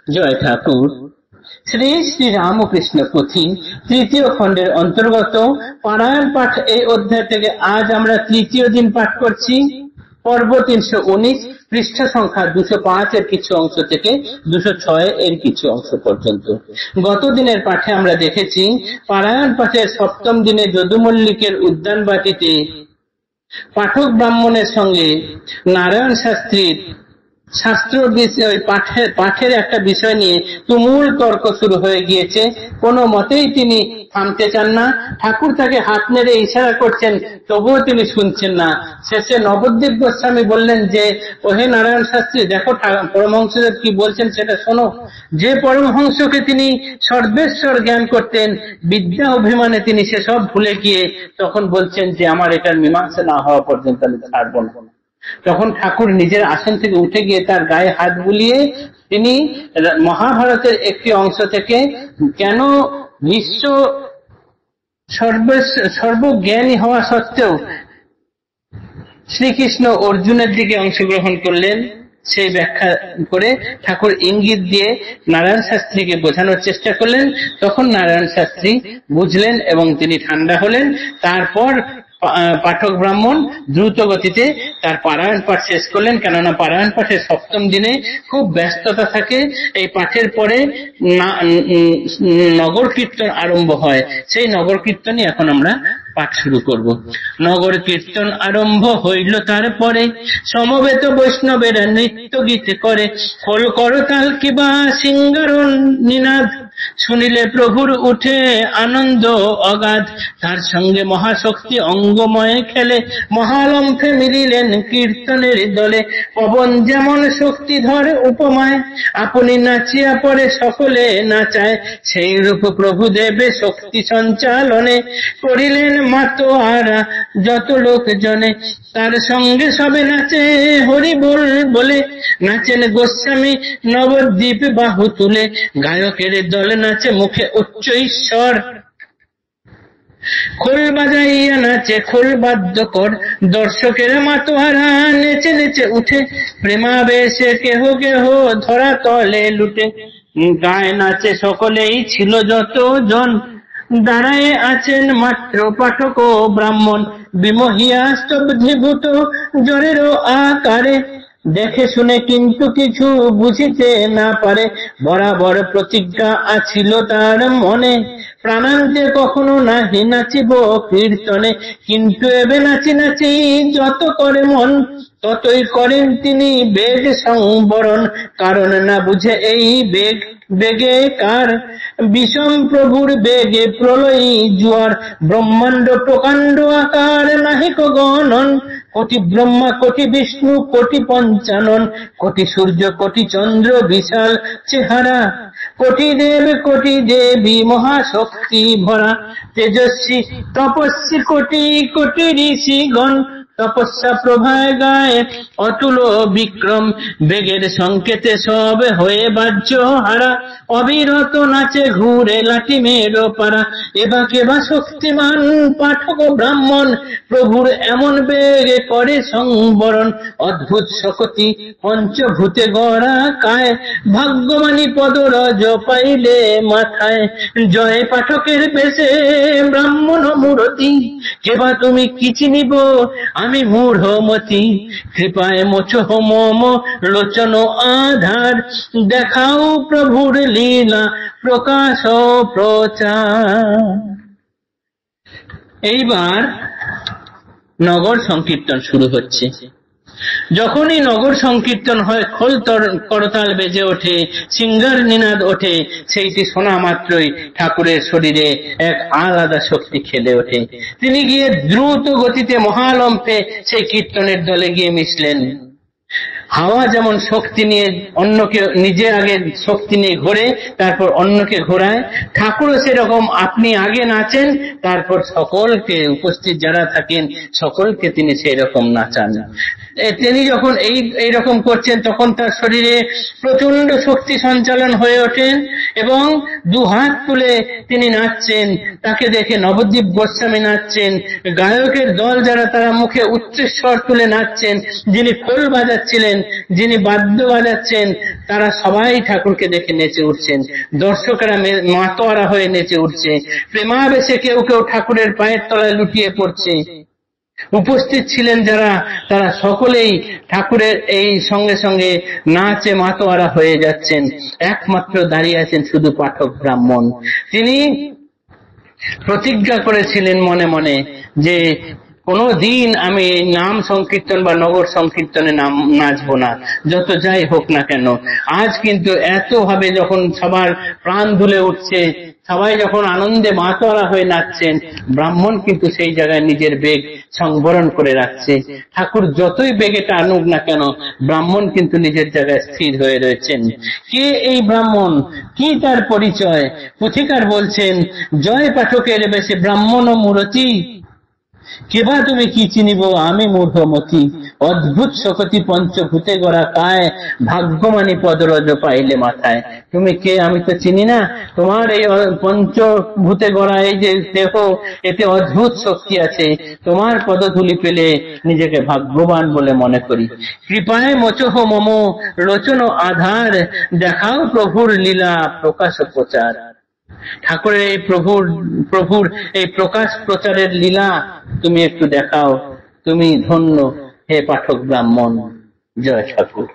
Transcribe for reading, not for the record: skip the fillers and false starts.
জয় ঠাকুর। শ্রী শ্রী রামকৃষ্ণ পুঁথি তৃতীয় খণ্ডের অন্তর্গত পারায়ণ পাঠ এই অধ্যায় থেকে আজ আমরা তৃতীয় দিন পাঠ করছি। পর্ব 319, পৃষ্ঠা সংখ্যা 205 এর কিছু অংশ থেকে 206 এর কিছু অংশ পর্যন্ত। গত দিনের পাঠে আমরা দেখেছি পারায়ণ পাঠের সপ্তম দিনে যদুমল্লিকের উদ্যানবাটিতে পাঠক ব্রাহ্মণের সঙ্গে নারায়ণ শাস্ত্রীর শাস্ত্র বিষয় পাঠের একটা বিষয় নিয়ে তুমুল তর্ক শুরু হয়ে গিয়েছে। কোনো মতেই তিনি থামতে চান না। ঠাকুর তাকে হাত নেড়ে ইশারা করছেন, তবুও তিনি শুনছেন না। শেষে নবদ্বীপ গোস্বামী বললেন যে, ওহে নারায়ণ শাস্ত্রী, দেখো পরমহংসদেব কি বলছেন সেটা শোনো। যে পরমহংসকে তিনি সর্বেশ্বর জ্ঞান করতেন, বিদ্যা অভিমানে তিনি সেসব ভুলে গিয়ে তখন বলছেন যে আমার এটার মীমাংসা না হওয়া পর্যন্ত আমি ছাড়ব না। তখন ঠাকুর নিজের আসন থেকে উঠে গিয়ে তার গায়ে হাত বুলিয়ে তিনি মহাভারতের একটি অংশ থেকে কেন বিশ্ব সর্বজ্ঞানী হওয়া সত্ত্বেও শ্রীকৃষ্ণ অর্জুনের দিকে অংশগ্রহণ করলেন সেই ব্যাখ্যা করে ঠাকুর ইঙ্গিত দিয়ে নারায়ণ শাস্ত্রীকে বোঝানোর চেষ্টা করলেন। তখন নারায়ণ শাস্ত্রী বুঝলেন এবং তিনি ঠান্ডা হলেন। তারপর পাঠক ব্রাহ্মণ দ্রুত গতিতে তার পারায়ণ পাঠ শেষ করলেন, কেননা পারায়ণ পাঠের সপ্তম দিনে খুব ব্যস্ততা থাকে। এই পাঠের পরে নগর কীর্তন আরম্ভ হয়। সেই নগর কীর্তনই এখন আমরা পাঠ শুরু করব। নগর কীর্তন আরম্ভ হইল, তারপরে সমবেত বৈষ্ণবেরা নৃত্য গীত করে, খোল করতাল কিবা সিঙ্গারণ নিনাদ, শুনিলে প্রভুর উঠে আনন্দ অগাধ। তার সঙ্গে মহাশক্তি অঙ্গময়ে খেলে, মহালম্ফে মিলিলেন কীর্তনের দলে। পবন যেমন শক্তিধর উপমায়, আপনি নাচিয়া পরে সকলে নাচায়, সেই রূপ প্রভু দেবে শক্তি সঞ্চালনে, করিলেন মাতোয়ারা যত লোকজনে। তার সঙ্গে সবে নাচে হরি বল বলে, নাচেন গোস্বামী নবদ্বীপ বাহু তুলে, গায়কের দলে নাচে মুখে উচ্চ ঈশ্বর, খোল বাজাইয়া নাচে খোল বাদ্যকর। দর্শকের মাতোয়ারা নেচে নেচে উঠে, প্রেমাবেশে কেহ কেহ ধরা তলে লুটে। গায়ে নাচে সকলেই ছিল যত জন, দাঁড়ায় আছেন মাত্র পাঠক ও ব্রাহ্মণ, বিমোহিয়া স্তব্ধীভূত জ্বরেরও আকারে, দেখে শুনে কিন্তু কিছু বুঝিতে না পারে। বরাবর প্রতিজ্ঞা আছিল তার মনে, প্রাণান্তে কখনো নাহি নাচিব কীর্তনে, কিন্তু এবে নাচি নাচি যত করে মন, ততই করেন তিনি বেগ সংবরণ। কারণ না বুঝে এই বেগে কার, বিষম প্রভুর বেগে প্রলয়ী জুয়ার, ব্রহ্মাণ্ড প্রকাণ্ড আকার নাহিক গণন। কোটি ব্রহ্মা কোটি বিষ্ণু কোটি পঞ্চানন, কোটি সূর্য কোটি চন্দ্র বিশাল চেহারা, কোটি দেব কোটি দেবী মহাশক্তি ভরা, তেজস্বী তপস্বী কোটি কোটি ঋষিগণ, তপস্যা প্রভায় গায়ে অতুল বিক্রম, বেগের সংকেতে সব হয়ে বাহ্য হারা, অবিরত নাচে ঘুরে লাঠি মেরো পারা। এবা কেবা শক্তিমান পাঠক ব্রাহ্মণ, প্রভুর এমন বেগে করে সংবরণ। অদ্ভুত শক্তি পঞ্চভূতে গড়া কায়, ভাগ্যমানী পদরজ পাইলে মাথায়। জয় পাঠকের বেশে ব্রাহ্মণ মূরতি, কেবা তুমি কি চিনিব আমি মূঢ়মতি। কৃপায় মোচহ মম লোচন আধার, দেখাও প্রভুর লীলা প্রকাশ প্রচার। এইবার নগর সংকীর্তন শুরু হচ্ছে। যখনই নগর সংকীর্তন হয়, খোল করতাল বেজে ওঠে, সিঙ্গার নিনাদ ওঠে, সেইটি শোনা মাত্রই ঠাকুরের শরীরে এক আলাদা শক্তি খেলে ওঠে। তিনি গিয়ে দ্রুত গতিতে মহালম্ফে সেই কীর্তনের দলে গিয়ে মিশলেন। হাওয়া যেমন শক্তি নিয়ে অন্যকে, নিজে আগে শক্তি নিয়ে ঘোরে তারপর অন্যকে ঘোরায়, ঠাকুরও সেরকম আপনি আগে নাচেন, তারপর সকলকে, উপস্থিত যারা থাকেন সকলকে তিনি সেই রকম নাচান। তিনি যখন এইরকম করছেন তখন তার শরীরে প্রচন্ড শক্তি সঞ্চালন হয়ে ওঠেন এবং দু হাত তুলে তিনি নাচছেন। তাকে দেখে নবদ্বীপ গোস্বামী নাচছেন, গায়কের দল যারা তারা মুখে উচ্চস্বর তুলে নাচছেন, যিনি খোল বাজাচ্ছিলেন, যিনি বাদ্য বাজাচ্ছেন, তারা সবাই ঠাকুরকে দেখে নেচে উঠছেন। দর্শকেরা মাতোয়ারা হয়ে নেচে উঠছে। প্রেমাবেশে কেউ কেউ ঠাকুরের পায়ের তলায় লুটিয়ে পড়ছে। উপস্থিত ছিলেন যারা, তারা সকলেই ঠাকুরের এই সঙ্গে সঙ্গে নাচে মাতোয়ারা হয়ে যাচ্ছেন। একমাত্র দাঁড়িয়ে আছেন শুধু পাঠক ব্রাহ্মণ। তিনি প্রতিজ্ঞা করেছিলেন মনে মনে যে কোনো দিন আমি নাম সংকীর্তন বা নগর সংকীর্তনে নাচবো না, যত যাই হোক না কেন। আজ কিন্তু এত ভাবে যখন সবার প্রাণ দুলে উঠছে, সবাই যখন আনন্দে মাতোয়ারা হয়ে নাচছেন, ব্রাহ্মণ কিন্তু সেই জায়গায় নিজের বেগ সংবরণ করে রাখছে। ঠাকুর যতই বেগে টানুক না কেন, ব্রাহ্মণ কিন্তু নিজের জায়গায় স্থির হয়ে রয়েছেন। কে এই ব্রাহ্মণ, কি তার পরিচয়? পুথিকার বলছেন, জয় পাঠকের বেশে ব্রাহ্মণ ও মূরতি, কেবা তুমি কি চিনিব আমি মূঢ়মতি, অদ্ভুত শকতি পঞ্চভূতে গড়া কায়, ভাগ্যমানী পদরজ পাইলে মাথায়। তুমি কে আমি তো চিনি না, তোমার এই পঞ্চভূতে গড়া এই যে দেহ, এতে অদ্ভুত শক্তি আছে, তোমার পদধূলি পেলে নিজেকে ভাগ্যবান বলে মনে করি। কৃপায় মোচহ মম রচন আধার, দেখাও প্রভুর লীলা প্রকাশ প্রচার। ঠাকুরের এই প্রভুর এই প্রকাশ প্রচারের লীলা তুমি একটু দেখাও, তুমি ধন্য হে পাঠক ব্রাহ্মণ। জয় ঠাকুর।